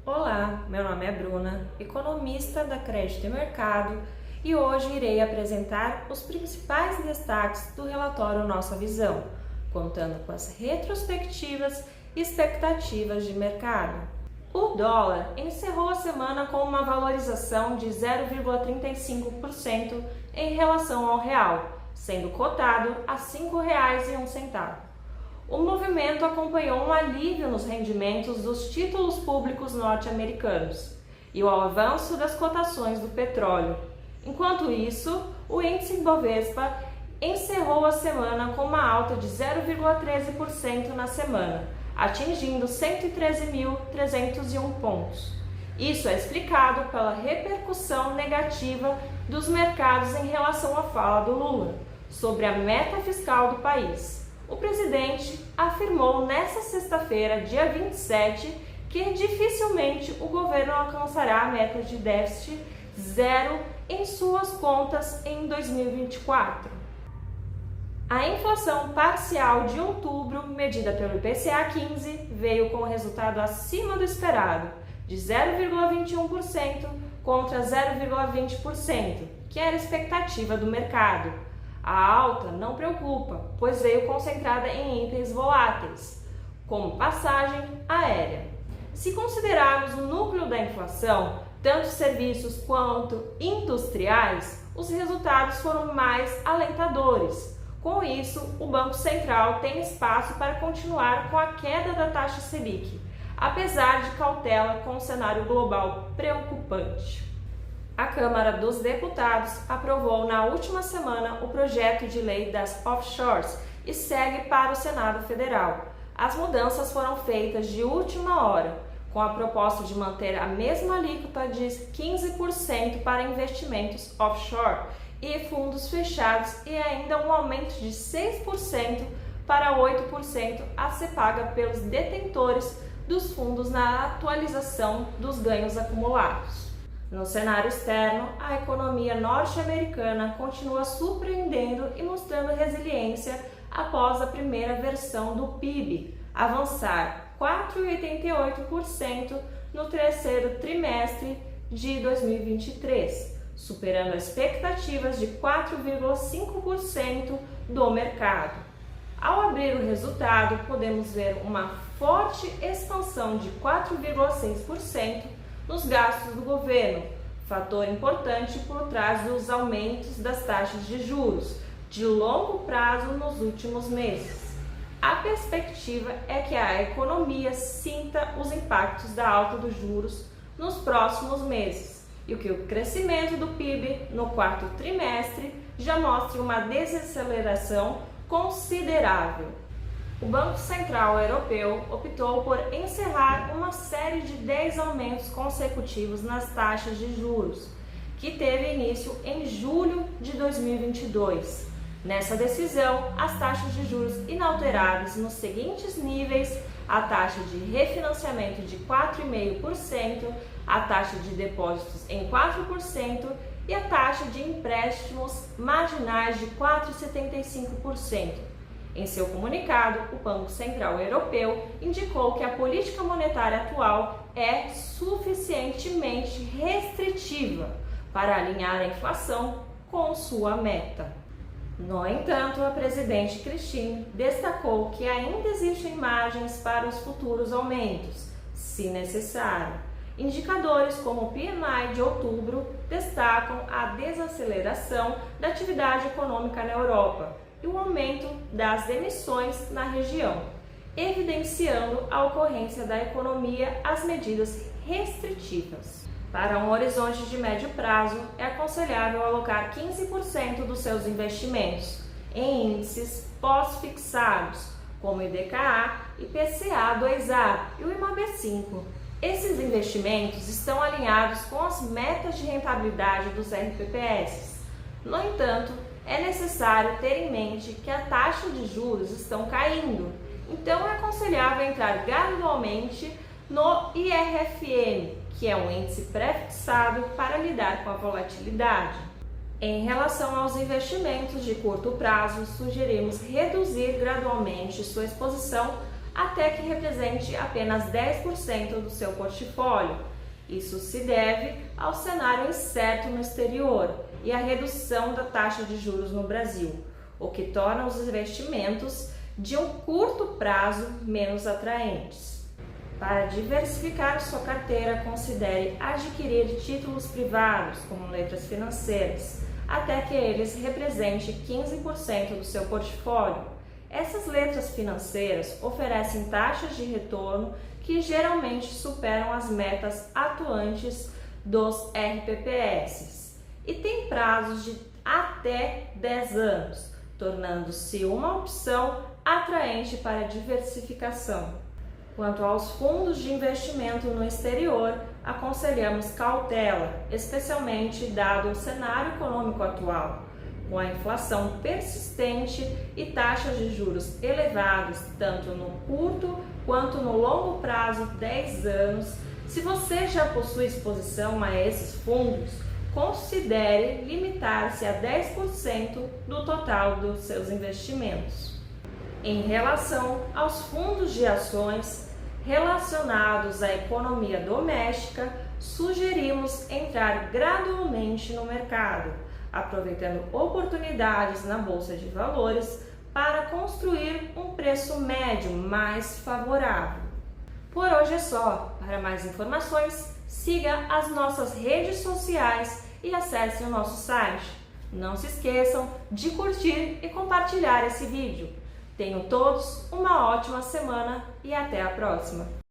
Olá, meu nome é Bruna, economista da Crédito e Mercado, e hoje irei apresentar os principais destaques do relatório Nossa Visão, contando com as retrospectivas e expectativas de mercado. O dólar encerrou a semana com uma valorização de 0,35% em relação ao real, sendo cotado a R$ 5,01. O movimento acompanhou um alívio nos rendimentos dos títulos públicos norte-americanos e o avanço das cotações do petróleo. Enquanto isso, o índice Ibovespa encerrou a semana com uma alta de 0,13% na semana, atingindo 113.301 pontos. Isso é explicado pela repercussão negativa dos mercados em relação à fala do Lula sobre a meta fiscal do país. O presidente afirmou nesta sexta-feira, dia 27, que dificilmente o governo alcançará a meta de déficit zero em suas contas em 2024. A inflação parcial de outubro, medida pelo IPCA-15, veio com resultado acima do esperado, de 0,21% contra 0,20%, que era a expectativa do mercado. A alta não preocupa, pois veio concentrada em itens voláteis, como passagem aérea. Se considerarmos o núcleo da inflação, tanto serviços quanto industriais, os resultados foram mais alentadores. Com isso, o Banco Central tem espaço para continuar com a queda da taxa Selic, apesar de cautela com o cenário global preocupante. A Câmara dos Deputados aprovou na última semana o projeto de lei das offshores e segue para o Senado Federal. As mudanças foram feitas de última hora, com a proposta de manter a mesma alíquota de 15% para investimentos offshore e fundos fechados e ainda um aumento de 6% para 8% a ser paga pelos detentores dos fundos na atualização dos ganhos acumulados. No cenário externo, a economia norte-americana continua surpreendendo e mostrando resiliência após a primeira versão do PIB avançar 4,88% no terceiro trimestre de 2023, superando as expectativas de 4,5% do mercado. Ao abrir o resultado, podemos ver uma forte expansão de 4,6% nos gastos do governo, fator importante por trás dos aumentos das taxas de juros de longo prazo nos últimos meses. A perspectiva é que a economia sinta os impactos da alta dos juros nos próximos meses e que o crescimento do PIB no quarto trimestre já mostre uma desaceleração considerável. O Banco Central Europeu optou por encerrar uma série de 10 aumentos consecutivos nas taxas de juros, que teve início em julho de 2022. Nessa decisão, as taxas de juros inalteradas nos seguintes níveis: a taxa de refinanciamento de 4,5%, a taxa de depósitos em 4% e a taxa de empréstimos marginais de 4,75%. Em seu comunicado, o Banco Central Europeu indicou que a política monetária atual é suficientemente restritiva para alinhar a inflação com sua meta. No entanto, a presidente Christine destacou que ainda existem margens para os futuros aumentos, se necessário. Indicadores como o PMI de outubro destacam a desaceleração da atividade econômica na Europa e o aumento das emissões na região, evidenciando a ocorrência da economia às medidas restritivas. Para um horizonte de médio prazo, é aconselhável alocar 15% dos seus investimentos em índices pós-fixados, como IDKA, IPCA 2A e o IMAB5. Esses investimentos estão alinhados com as metas de rentabilidade dos RPPS. No entanto, é necessário ter em mente que a taxa de juros estão caindo, então é aconselhável entrar gradualmente no IRFM, que é um índice pré-fixado para lidar com a volatilidade. Em relação aos investimentos de curto prazo, sugerimos reduzir gradualmente sua exposição até que represente apenas 10% do seu portfólio. Isso se deve ao cenário incerto no exterior e à redução da taxa de juros no Brasil, o que torna os investimentos de um curto prazo menos atraentes. Para diversificar sua carteira, considere adquirir títulos privados, como letras financeiras, até que eles representem 15% do seu portfólio. Essas letras financeiras oferecem taxas de retorno que geralmente superam as metas atuantes dos RPPS e têm prazos de até 10 anos, tornando-se uma opção atraente para a diversificação. Quanto aos fundos de investimento no exterior, aconselhamos cautela, especialmente dado o cenário econômico atual, com a inflação persistente e taxas de juros elevadas tanto no curto quanto no longo prazo, 10 anos. Se você já possui exposição a esses fundos, considere limitar-se a 10% do total dos seus investimentos. Em relação aos fundos de ações relacionados à economia doméstica, sugerimos entrar gradualmente no mercado, aproveitando oportunidades na Bolsa de Valores para construir um preço médio mais favorável. Por hoje é só. Para mais informações, siga as nossas redes sociais e acesse o nosso site. Não se esqueçam de curtir e compartilhar esse vídeo. Tenham todos uma ótima semana e até a próxima!